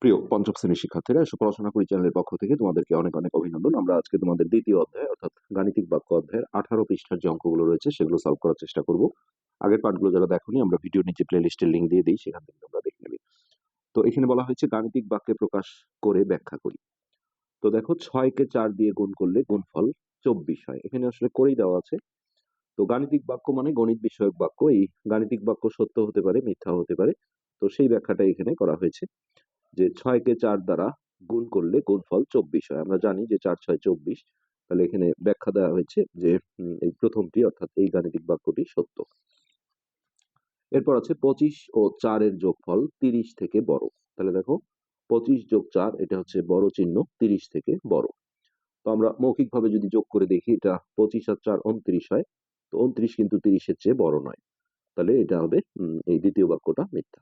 প্রিয় পঞ্চম শ্রেণীর শিক্ষার্থীরা, এসব পড়াশোনা করি চ্যানেলের পক্ষ থেকে তোমাদেরকে অনেক অনেক অভিনন্দন। আমরা আজকে তোমাদের দ্বিতীয় অধ্যায় অর্থাৎ গাণিতিক বাক্য অধ্যায়ের 18 পৃষ্ঠার যে অঙ্কগুলো রয়েছে সেগুলো সলভ করার চেষ্টা করব। আগের পার্টগুলো যারা দেখোনি, আমরা ভিডিওর নিচে প্লে লিস্টের লিঙ্ক দিয়ে দিই, সেখান থেকে তোমরা দেখে নেবে। তো এখানে বলা হয়েছে গাণিতিক বাক্যে প্রকাশ করে ব্যাখ্যা করি। তো দেখো, 6কে 4 দিয়ে গুণ করলে গুণফল 24 হয়। এখানে আসলে করেই দেওয়া আছে। তো গাণিতিক বাক্য মানে গণিত বিষয়ক বাক্য। এই গাণিতিক বাক্য সত্য হতে পারে, মিথ্যা হতে পারে। তো সেই ব্যাখ্যাটা এখানে করা হয়েছে যে 6কে 4 দ্বারা গুণ করলে গুণফল 24 হয়। আমরা জানি যে 4 6 24। তাহলে এখানে ব্যাখ্যা দেওয়া হয়েছে যে এই প্রথমটি অর্থাৎ এই গাণিতিক বাক্যটি সত্য। এরপর আছে 25 ও 4 এর যোগফল 30 থেকে বড়। তাহলে দেখো, 25 যোগ 4 এটা হচ্ছে বড় চিহ্ন, 30 থেকে বড়। তো আমরা মৌখিকভাবে যদি যোগ করে দেখি, এটা 25 আর 4 29 হয়। তো 29 কিন্তু 30 এর চেয়ে বড় নয়। তাহলে এটা হবে এই দ্বিতীয় বাক্যটা মিথ্যা।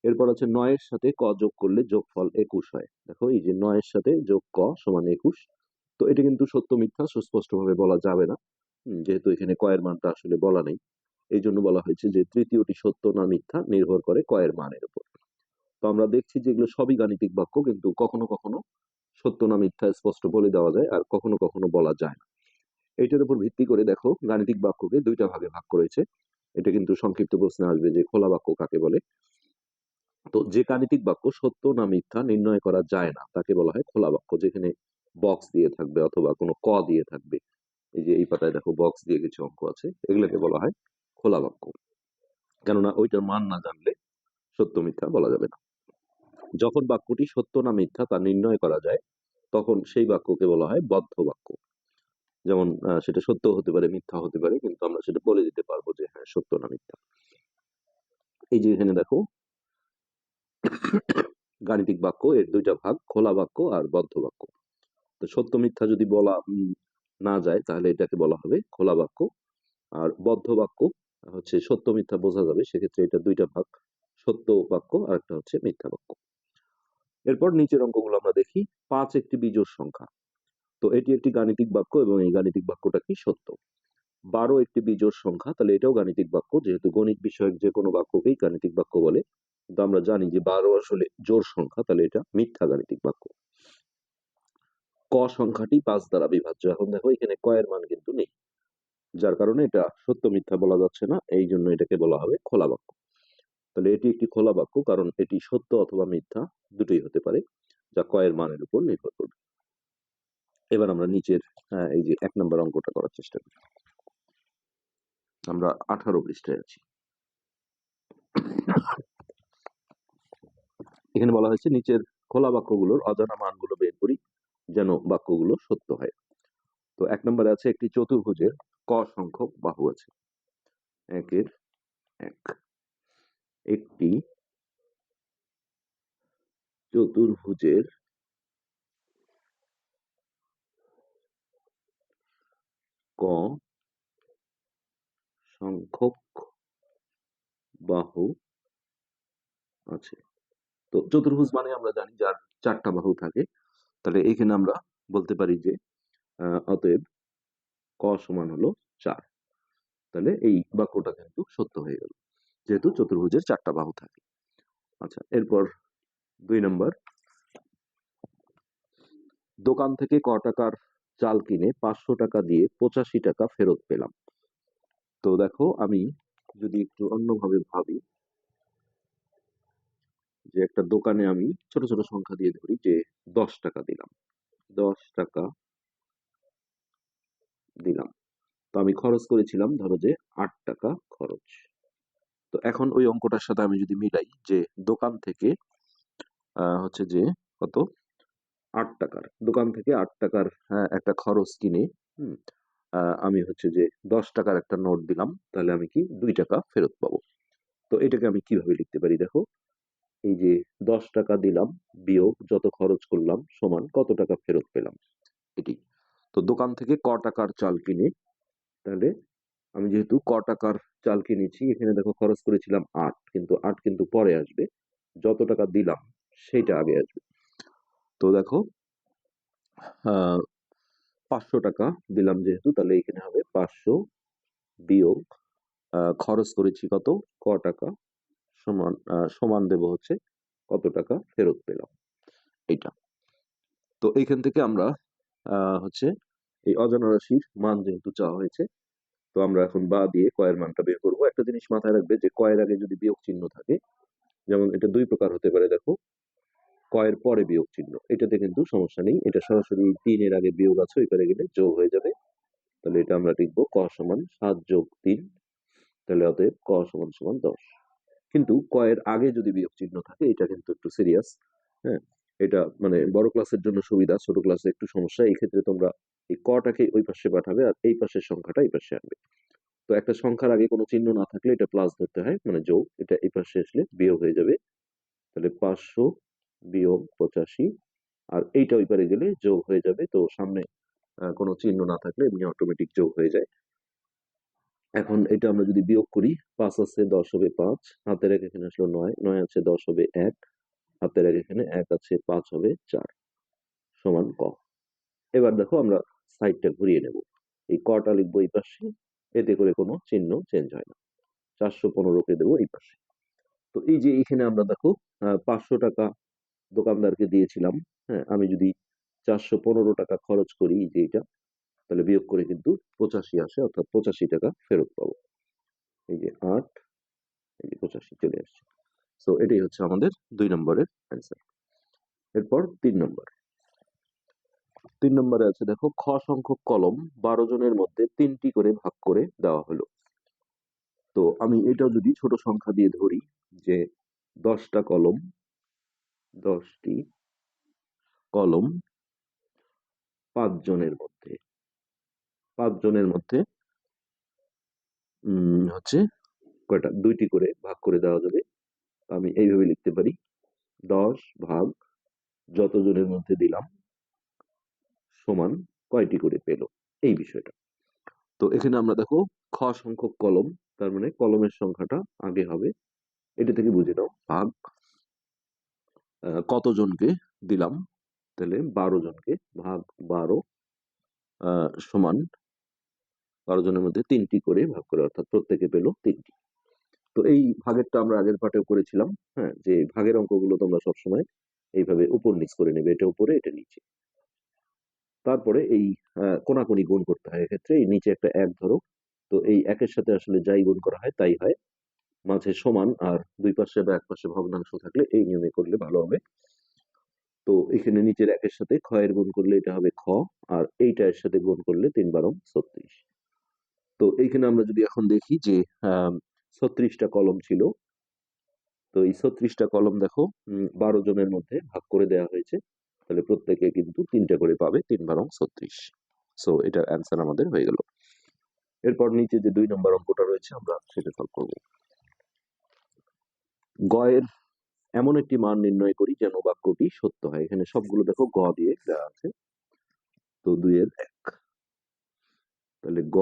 এরপর আছে 9 এর সাথে ক যোগ করলে যোগফল 21 হয়। দেখো, এই যে 9 এর সাথে যোগ ক সমান 21। তো এটা কিন্তু সত্য মিথ্যা সুস্পষ্টভাবে বলা যাবে না, যেহেতু এখানে ক এর মানটা আসলে বলা নেই। এই জন্য বলা হয়েছে যে তৃতীয়টি সত্য না মিথ্যা নির্ভর করে ক এর মানের উপর। তো আমরা দেখছি যে এগুলো সবই গাণিতিক বাক্য, কিন্তু কখনো কখনো সত্য না মিথ্যা স্পষ্ট বলে দেওয়া যায়, আর কখনো কখনো বলা যায় না। এইটার উপর ভিত্তি করে দেখো, গাণিতিক বাক্যকে দুইটা ভাগে ভাগ করেছে। এটা কিন্তু সংক্ষিপ্ত প্রশ্নে আসবে যে খোলা বাক্য কাকে বলে। তো যে গাণিতিক বাক্য সত্য না মিথ্যা নির্ণয় করা যায় না তাকে বলা হয় খোলা বাক্য, যেখানে বক্স দিয়ে থাকবে অথবা কোনো ক দিয়ে থাকবে। এই যে এই পাতায় দেখো বক্স দিয়ে কিছু অঙ্ক আছে, এগুলোকে বলা হয় খোলা বাক্য। কেননা ওইটার মান না জানলে সত্য মিথ্যা বলা যাবে না। যখন বাক্যটি সত্য না মিথ্যা তা নির্ণয় করা যায়, তখন সেই বাক্যকে বলা হয় বদ্ধ বাক্য। যেমন সেটা সত্য হতে পারে, মিথ্যা হতে পারে, কিন্তু আমরা সেটা বলে দিতে পারবো যে হ্যাঁ সত্য না মিথ্যা। এই যে এখানে দেখো, গাণিতিক বাক্য এর দুইটা ভাগ, খোলা বাক্য আর বদ্ধ বাক্য। তো সত্য মিথ্যা যদি বলা না যায়, তাহলে এটাকে বলা হবে খোলা বাক্য। আর বদ্ধ বাক্য হচ্ছে সত্য মিথ্যা বোঝা যাবে, সেক্ষেত্রে এটা দুইটা ভাগ, সত্য বাক্য আর একটা হচ্ছে মিথ্যা বাক্য। এরপর নিচের অঙ্কগুলো আমরা দেখি। 5 একটি বিজোড় সংখ্যা। তো এটি একটি গাণিতিক বাক্য এবং এই গাণিতিক বাক্যটা কি সত্য। 12 একটি বিজোড় সংখ্যা, তাহলে এটাও গাণিতিক বাক্য, যেহেতু গণিত বিষয়ক যে কোনো বাক্যকেই গাণিতিক বাক্য বলে। কিন্তু আমরা জানি যে 12 আসলে জোড় সংখ্যা, তাহলে এটা মিথ্যা গাণিতিক বাক্য। ক সংখ্যাটি 5 দ্বারা বিভাজ্য। এখন দেখো, এখানে ক এর মান কিন্তু নেই, যার কারণে এটা সত্য মিথ্যা বলা যাচ্ছে না, এই জন্য এটাকে বলা হবে খোলা বাক্য। তাহলে এটি একটি খোলা বাক্য, কারণ এটি সত্য অথবা মিথ্যা দুটোই হতে পারে, যা ক এর মানের উপর নির্ভর করবে। এবার আমরা নিচের এই যে 1 নম্বর অঙ্কটা করার চেষ্টা করি। আমরা 18 পৃষ্ঠায় আছি। এখানে বলা হয়েছে নিচের খোলা বাক্যগুলোর অজানা মানগুলো বের করি যেন বাক্যগুলো সত্য হয়। তো 1 নম্বরে আছে একটি চতুর্ভুজের ক সংখ্যক বাহু আছে। 1 এর 1। একটি চতুর্ভুজের ক সংখ্যক বাহু আছে। তো চতুর্ভুজ মানে আমরা জানি যার 4টা বাহু থাকে। তাহলে এখানে আমরা বলতে পারি যে অতএব ক সমান হলো 4। তাহলে এই বাক্যটা কিন্তু সত্য হয়ে গেল, যেহেতু চতুর্ভুজের 4টা বাহু থাকে। আচ্ছা, এরপর 2 নম্বর। দোকান থেকে ক টাকার চাল কিনে 500 টাকা দিয়ে 85 টাকা ফেরত পেলাম। তো দেখো, আমি যদি একটু অন্যভাবে ভাবি, যে একটা দোকানে আমি ছোট ছোট সংখ্যা দিয়ে ধরি যে 10 টাকা দিলাম, 10 টাকা দিলাম। তো আমি খরচ করেছিলাম ধরো যে 8 টাকা খরচ। তো এখন ওই অঙ্কটার সাথে আমি যদি মিলাই যে দোকান থেকে হচ্ছে যে কত, 8 টাকার, দোকান থেকে 8 টাকার একটা খরচ কিনে হুম, আমি হচ্ছে যে 10 টাকার একটা নোট দিলাম, তাহলে আমি কি 2 টাকা ফেরত পাবো। তো এটাকে আমি কিভাবে লিখতে পারি দেখো, এই যে 10 টাকা দিলাম বিয়োগ যত খরচ করলাম সমান কত টাকা ফেরত পেলাম, এটি। তো দোকান থেকে ক টাকার চাল কিনে, তাহলে আমি যেহেতু ক টাকার চাল কিনেছি, এখানে দেখো খরচ করেছিলাম 8, কিন্তু 8 কিন্তু পরে আসবে, যত টাকা দিলাম সেইটা আগে আসবে। তো দেখো, আহ 500 টাকা দিলাম যেহেতু, তাহলে এখানে হবে 500 বিয়োগ খরচ করেছি কত, ক টাকা, সমান সমান দেব হচ্ছে কত টাকা ফেরত পেলাম, এইটা। তো এইখান থেকে আমরা হচ্ছে এই অজানা রাশির মান যেহেতু চাওয়া হয়েছে, তো আমরা এখন বা দিয়ে কয়ের মানটা বের করবো। একটা জিনিস মাথায় রাখবে যে কয়ের আগে যদি বিয়োগ চিহ্ন থাকে, যেমন এটা দুই প্রকার হতে পারে, দেখো কয়ের পরে বিয়োগ চিহ্ন, এটাতে কিন্তু সমস্যা নেই, এটা সরাসরি 3 এর আগে বিয়োগ আছে, ওই পারে গেলে যোগ হয়ে যাবে। তাহলে এটা আমরা লিখবো ক সমান 7 যোগ 3, তাহলে অতএব ক সমান সমান 10। কিন্তু কয়ের আগে যদি বিয়োগ চিহ্ন থাকে, এটা কিন্তু একটু সিরিয়াস। হ্যাঁ, এটা মানে বড় ক্লাসের জন্য সুবিধা, ছোট ক্লাসে একটু সমস্যা। এই ক্ষেত্রে তোমরা এই কটাকে ওই পাশে পাঠাবে আর এই পাশের সংখ্যাটা এই পাশে আনবে। তো একটা সংখ্যার আগে কোনো চিহ্ন না থাকলে এটা প্লাস ধরতে হয়, মানে যোগ, এটা এই পাশে আসলে বিয়োগ হয়ে যাবে। তাহলে 500 বিয়োগ 85, আর এইটা ওই পারে গেলে যোগ হয়ে যাবে। তো সামনে কোনো চিহ্ন না থাকলে এমনি অটোমেটিক যোগ হয়ে যায়। এখন এটা আমরা যদি বিয়োগ করি, 5 আছে 10 হবে 5, হাতের এক এখানে আসলো 9, 9 আছে 10 হবে 1, হাতের এক এখানে 1 আছে 5 হবে 4, সমান ক। এবার দেখো আমরা সাইডটা ঘুরিয়ে নেব, এই কটা লিখবো এই পাশে, এতে করে কোনো চিহ্ন চেঞ্জ হয় না। 415কে দেবো এই পাশে। তো এই যে এখানে আমরা দেখো 500 টাকা দোকানদারকে দিয়েছিলাম। হ্যাঁ, আমি যদি 415 টাকা খরচ করি, এই যে এটা, তাহলে বিয়োগ করে কিন্তু 85 আসে, অর্থাৎ 85 টাকা ফেরত পাবো। এই যে 8, এই যে 85 চলে আসছে। সো এটাই হচ্ছে আমাদের 2 নম্বরের অ্যান্সার। এরপর 3 নম্বর। 3 নম্বরে আছে দেখো, খ সংখ্যক কলম 12 জনের মধ্যে 3টি করে ভাগ করে দেওয়া হলো। তো আমি এটাও যদি ছোট সংখ্যা দিয়ে ধরি, যে 10টা কলম, 10টি কলম 5 জনের মধ্যে, 5 জনের মধ্যে হচ্ছে কয়টা, 2টি করে ভাগ করে দেওয়া যাবে। আমি এইভাবে লিখতে পারি, 10 ভাগ যত জনের মধ্যে দিলাম সমান কয়টি করে পেল, এই বিষয়টা। তো এখানে আমরা দেখো খ সংখ্যক কলম, তার মানে কলমের সংখ্যাটা আগে হবে, এটা থেকে বুঝে নাও ভাগ কতজনকে দিলাম, তাহলে 12 জনকে, ভাগ 12 সমান 12 জনের মধ্যে 3টি করে ভাগ করে, অর্থাৎ প্রত্যেকে পেল 3টি। তো এই ভাগেরটা আমরা আগের পাঠেও করেছিলাম। হ্যাঁ, যে ভাগের অঙ্কগুলো তোমরা সবসময় এইভাবে উপর নিচ করে নেবে, এটা উপরে এটা নিচে। তারপরে এই কোনাকুনি গুণ করতে হয়, এক্ষেত্রে এই নিচে একটা 1 ধরো, তো এই একের সাথে আসলে যাই গুণ করা হয় তাই হয়, মাঝে সমান আর দুই পাশে বা এক পাশে ভগ্নাংশ থাকলে এই নিয়মে করলে ভালো হবে। তো এখানে নিচের একের সাথে খ এর গুণ করলে এটা হবে খ, আর এইটা এর সাথে গুণ করলে 3 12 36। তো এইখানে আমরা যদি এখন দেখি যে 36টা কলম ছিল, তো এই 36টা কলম দেখো 12 জনের মধ্যে ভাগ করে দেওয়া হয়েছে, তাহলে প্রত্যেকে কিন্তু 3টা করে পাবে, 3 12 36। সো এটার অ্যান্সার আমাদের হয়ে গেল। এরপর নিচে যে 2 নম্বর অঙ্কটা রয়েছে আমরা সেটা সলভ করব। গ এর এমন একটি মান নির্ণয় করি যেন বাক্যটি সত্য হয়। এখানে সবগুলো দেখো গ দিয়ে দেওয়া আছে। তো 2 এর 1, তাহলে গ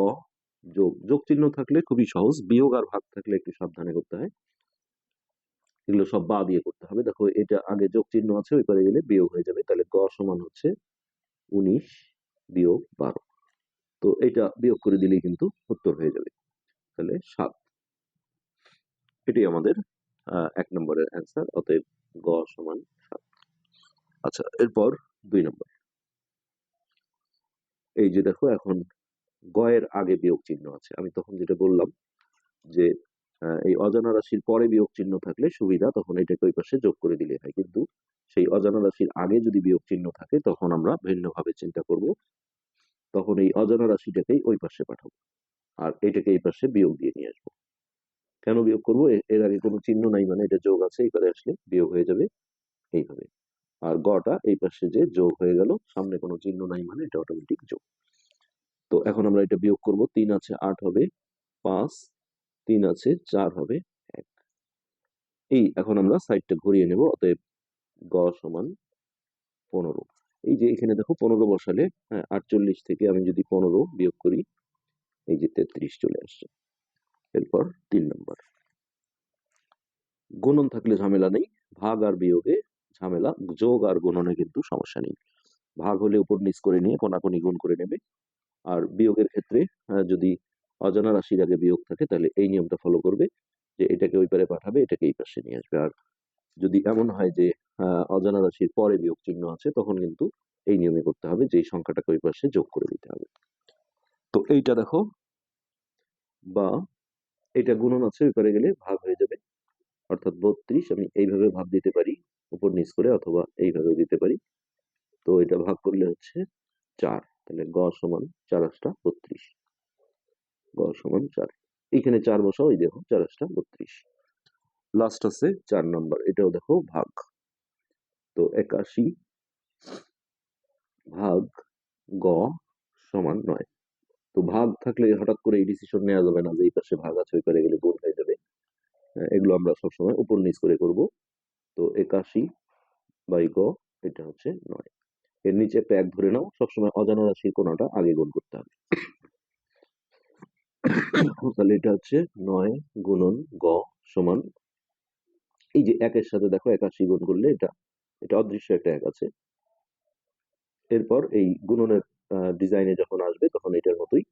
যোগ, যোগ চিহ্ন থাকলে খুবই সহজ, বিয়োগ আর ভাগ থাকলে একটু সাবধানে করতে হয়, এগুলো সব বা দিয়ে করতে হবে। দেখো এটা আগে যোগ চিহ্ন আছে, ওই পারে গেলে বিয়োগ হয়ে যাবে, তাহলে গ সমান হচ্ছে 19 বিয়োগ 12। তো এটা বিয়োগ করে দিলেই কিন্তু উত্তর হয়ে যাবে, তাহলে 7। এটাই আমাদের 1 নম্বরের অ্যান্সার, অতএব গ সমান 7। আচ্ছা, এরপর 2 নম্বর। এই যে দেখো এখন গ এর আগে বিয়োগ চিহ্ন আছে, আমি তখন যেটা বললাম যে এই অজানা রাশির পরে বিয়োগ চিহ্ন থাকলে সুবিধা, তখন এটাকে ওই পাশে যোগ করে দিলে হয়। কিন্তু সেই অজানা রাশির আগে যদি বিয়োগ চিহ্ন থাকে তখন আমরা ভিন্নভাবে চিন্তা করব, তখন এই অজানা রাশিটাকেই ওই পাশে পাঠাবো আর এটাকে এই পাশে বিয়োগ দিয়ে নিয়ে আসবো। কেন বিয়োগ করবো, এর আগে কোনো চিহ্ন নাই মানে এটা যোগ আছে, এই পারে আসলে বিয়োগ হয়ে যাবে এইভাবে। আর গটা এই পাশে যে যোগ হয়ে গেল, সামনে কোনো চিহ্ন নাই মানে এটা অটোমেটিক যোগ। তো এখন আমরা এটা বিয়োগ করব, 3 আছে 8 হবে 5, 3 আছে 4 হবে 1। এই এখন আমরা সাইডটা ঘুরিয়ে নেব, অতএব গ সমান 15। এই যে এখানে দেখো 15 বসালে, হ্যাঁ 48 থেকে আমি যদি 15 বিয়োগ করি, এই যে 33 চলে আসছে। এরপর 3 নম্বর। গুণন থাকলে ঝামেলা নেই, ভাগ আর বিয়োগে ঝামেলা, যোগ আর গুণনে কিন্তু সমস্যা নেই। ভাগ হলে উপর নিচ করে নিয়ে কোনাকুনি গুণ করে নেবে, আর বিয়োগের ক্ষেত্রে যদি অজানা রাশির আগে বিয়োগ থাকে তাহলে এই নিয়মটা ফলো করবে, যে এটাকে ওই পারে পাঠাবে, এটাকে এই পাশে নিয়ে আসবে। আর যদি এমন হয় যে অজানা রাশির পরে বিয়োগ চিহ্ন আছে তখন কিন্তু এই নিয়মে করতে হবে, যেই সংখ্যাটাকে ওই পাশে যোগ করে দিতে হবে। তো এইটা দেখো, বা এটা গুণন আছে ওই পারে গেলে ভাগ হয়ে যাবে, অর্থাৎ 32 আমি এইভাবে ভাগ দিতে পারি উপর নিচ করে, অথবা এইভাবেও দিতে পারি। তো এটা ভাগ করলে হচ্ছে 4, তাহলে গ সমান 4 আষ্টা 32, গ সমান 4। এইখানে 4 বসাও, এই দেখো 4 আষ্টা 32। লাস্ট আছে 4 নাম্বার, এটাও দেখো ভাগ। তো 81 ভাগ গ সমান 9। তো ভাগ থাকলে হঠাৎ করে এই ডিসিশন নেওয়া যাবে না যে এই পাশে ভাগ আছে ওই পারে গেলে গুণ হয়ে যাবে। এগুলো আমরা সবসময় উপর নিচ করে করব। তো 81 বাই গ, এটা হচ্ছে 9। এর নিচে একটা 1 ধরে নাও, সবসময় অজানা রাশির কোণাটা আগে গুণ করতে হবে। তাহলে এটা হচ্ছে 9 গুণন গ সমান, এই যে 1 এর সাথে দেখো 81 গুণ করলে এটা এটা অদৃশ্য একটা 1 আছে। এরপর এই গুণনের ডিজাইনে যখন আসবে তখন এটার মতোই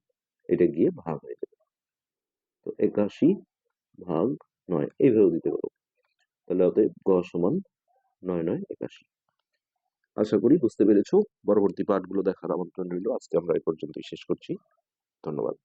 এটা গিয়ে ভাগ হয়ে যাবে। তো 81 ভাগ 9 এইভাবে দিতে পারো। তাহলে অতএব গ সমান 9 9 81। আশা করি বুঝতে পেরেছো। পরবর্তী পাঠগুলো দেখার আমন্ত্রণ রইল। আজকে আমরা এই পর্যন্তই শেষ করছি। ধন্যবাদ।